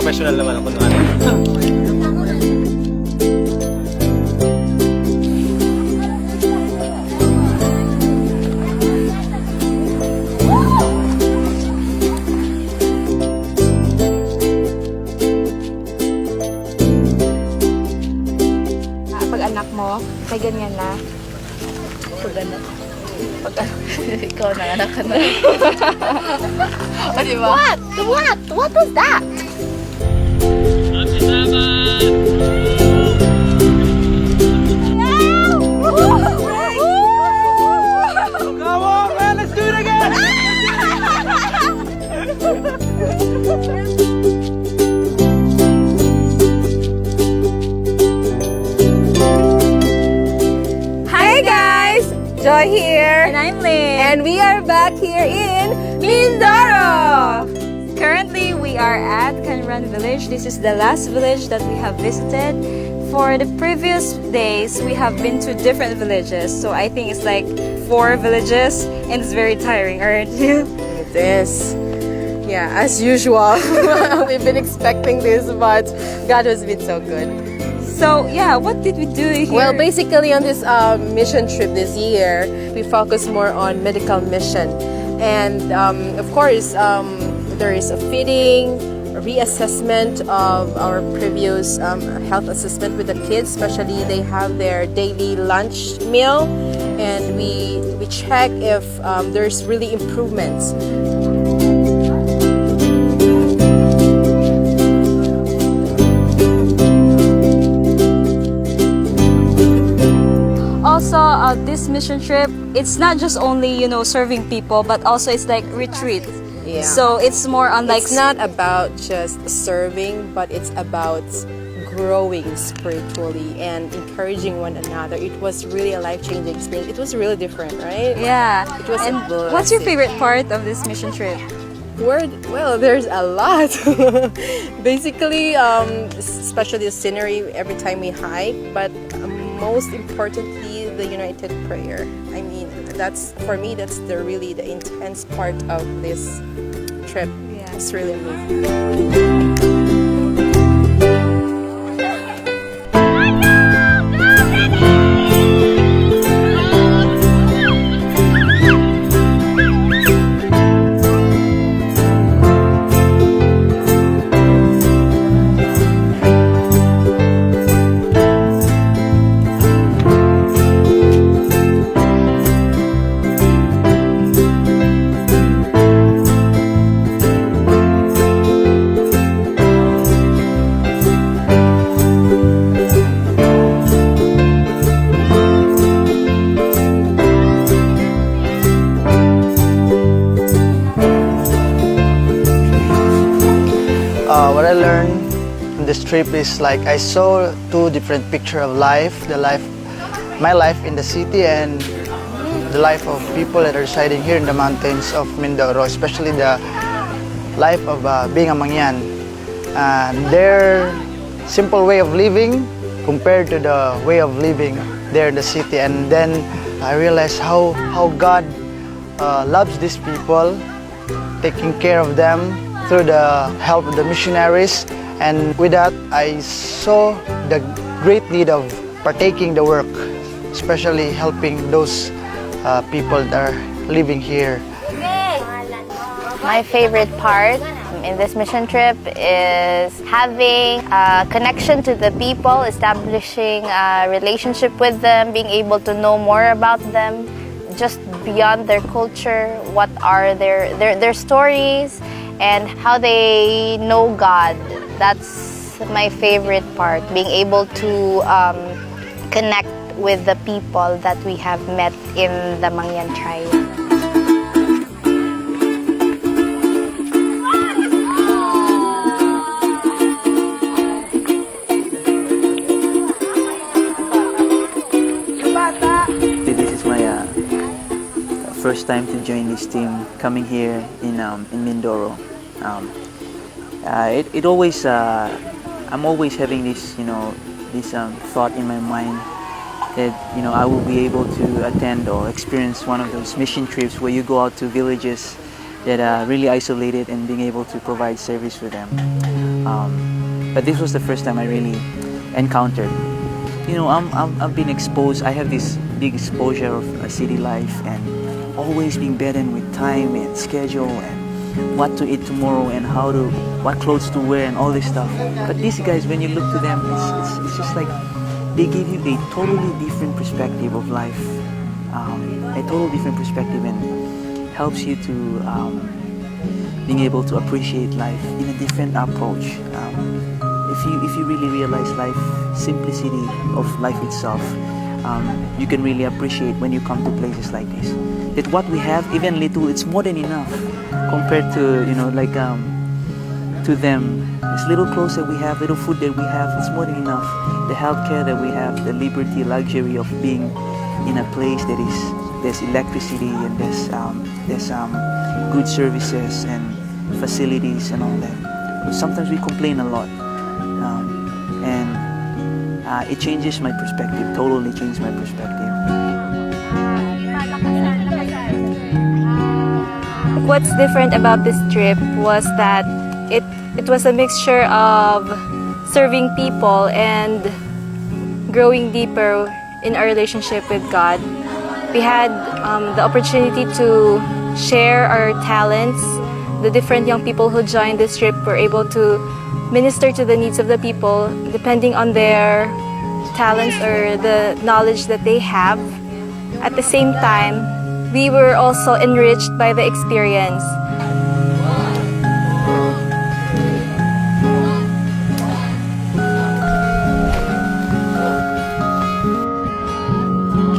professional naman ako ng ano. Pag anak mo, may ganyan na. Pag anak. Ikaw na anak ka na. O, diba? What? What? What was that? Come on, man! Let's do it again! Hi guys! Joy here. And I'm Lynn. And we are back here in Mindoro. Currently, we are at Canran Village. This is the last village that we have visited. For the previous days, we have been to different villages. So I think it's like 4 villages, and it's very tiring, aren't you? It is. Yeah, as usual. We've been expecting this, but God has been so good. So yeah, what did we do here? Well, basically on this mission trip this year, we focus more on medical mission. And of course, there is a feeding, a reassessment of our previous health assessment with the kids, especially they have their daily lunch meal. And we check if there's really improvements. Also, this mission trip, it's not just only, you know, serving people, but also it's like retreat. Yeah. So it's more on like... It's not about just serving, but it's about growing spiritually and encouraging one another. It was really a life-changing experience. It was really different, right? Yeah. It was And a what's your blessing. favorite part of this mission trip? Well, there's a lot. Basically, especially the scenery every time we hike, but most importantly, the united prayer. I mean, that's for me. That's really the intense part of this trip. Yeah. It's really moving. What I learned in this trip is like I saw 2 different pictures of life, my life in the city and the life of people that are residing here in the mountains of Mindoro, especially the life of being a Mangyan. Their simple way of living compared to the way of living there in the city, and then I realized how God loves these people, taking care of them through the help of the missionaries. And with that, I saw the great need of partaking the work, especially helping those people that are living here. My favorite part in this mission trip is having a connection to the people, establishing a relationship with them, being able to know more about them, just beyond their culture, what are their stories, and how they know God. That's my favorite part, being able to connect with the people that we have met in the Mangyan tribe. This is my first time to join this team coming here in Mindoro. It always I'm always having this this thought in my mind that I will be able to attend or experience one of those mission trips where you go out to villages that are really isolated and being able to provide service for them. But this was the first time I really encountered. You know, I've been exposed. I have this big exposure of a city life and always being burdened with time and schedule and what to eat tomorrow and what clothes to wear and all this stuff. But these guys, when you look to them, it's just like they give you a totally different perspective of life, a totally different perspective, and helps you to being able to appreciate life in a different approach. If you really realize life, simplicity of life itself, you can really appreciate when you come to places like this. That what we have, even little, it's more than enough compared to, you know, like to them. This little clothes that we have, little food that we have, it's more than enough. The healthcare that we have, the liberty, luxury of being in a place that there's electricity and there's good services and facilities and all that. Sometimes we complain a lot, and it changes my perspective. Totally changed my perspective. What's different about this trip was that it was a mixture of serving people and growing deeper in our relationship with God. We had the opportunity to share our talents. The different young people who joined this trip were able to minister to the needs of the people depending on their talents or the knowledge that they have. At the same time, we were also enriched by the experience.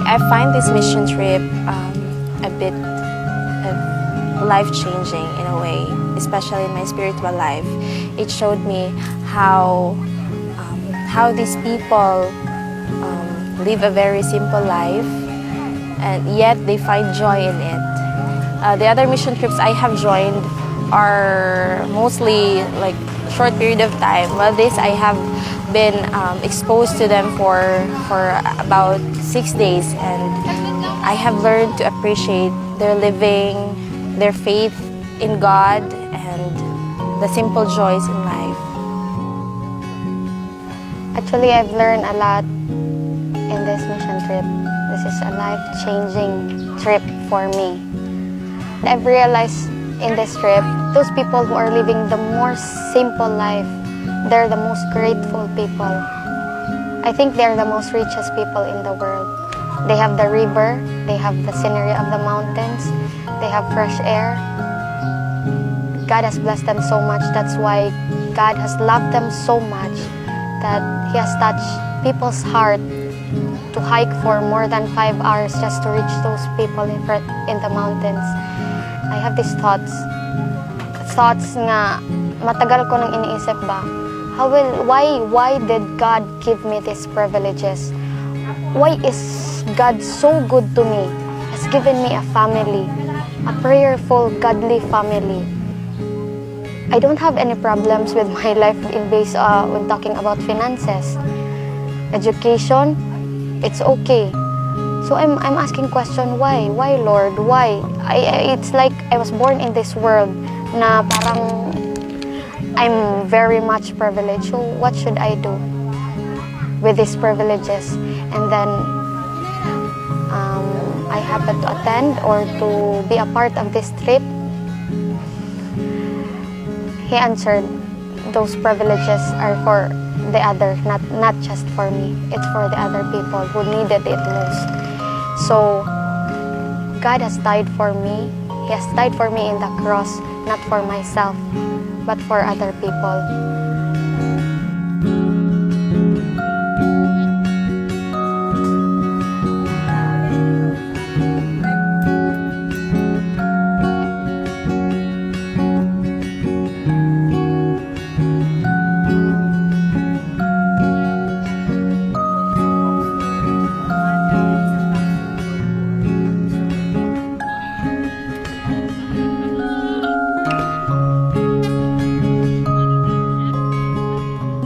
I find this mission trip a bit life-changing in a way, especially in my spiritual life. It showed me how these people live a very simple life, and yet they find joy in it. The other mission trips I have joined are mostly like short period of time, while this I have been exposed to them for about 6 days, and I have learned to appreciate their living, their faith in God, and the simple joys in life. Actually, I've learned a lot in this mission trip. This is a life-changing trip for me. I've realized in this trip, those people who are living the more simple life, they're the most grateful people. I think they're the most richest people in the world. They have the river, they have the scenery of the mountains, they have fresh air. God has blessed them so much. That's why God has loved them so much that He has touched people's heart to hike for more than 5 hours just to reach those people in the mountains. I have these thoughts nga matagal ko nang iniisip ba, why did God give me these privileges? Why is God so good to me? Has given me a family, a prayerful, godly family. I don't have any problems with my life when talking about finances. Education, it's okay. So I'm asking question, why? Why, Lord? Why? It's like I was born in this world na parang I'm very much privileged. So what should I do with these privileges? And then I happen to attend or to be a part of this trip. He answered, those privileges are for the other, not just for me. It's for the other people who needed it most. So God has died for me. He has died for me in the cross, not for myself, but for other people.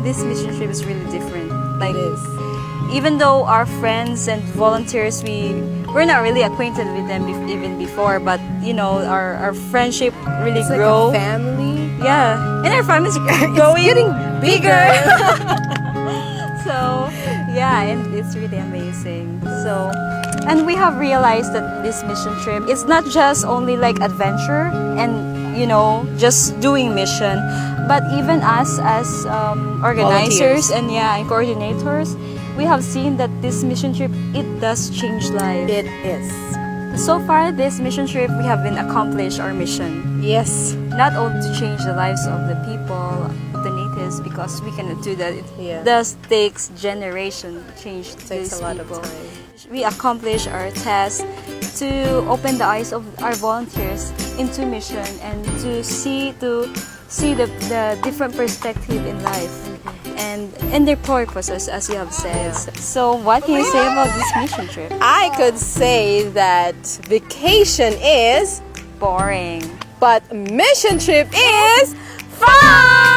This mission trip is really different. Like, even though our friends and volunteers we we're not really acquainted with them even before, but you know, our friendship really It's like grow. a family. Yeah, and our family's growing, getting bigger. So yeah, and it's really amazing. So, and we have realized that this mission trip is not just only like adventure and you know just doing mission, but even us as organizers Volunteers. and and coordinators, we have seen that this mission trip, it does change life. It is. So far, this mission trip, we have been accomplished our mission. Yes. Not only to change the lives of the people, of the natives, because we cannot do that. Yeah. It does takes generation to change Takes these a lot people. of time. We accomplished our task to open the eyes of our volunteers into mission and to see the different perspective in life and their purposes, as you have said. So what can you say about this mission trip? I could say that vacation is Boring. but mission trip is fun!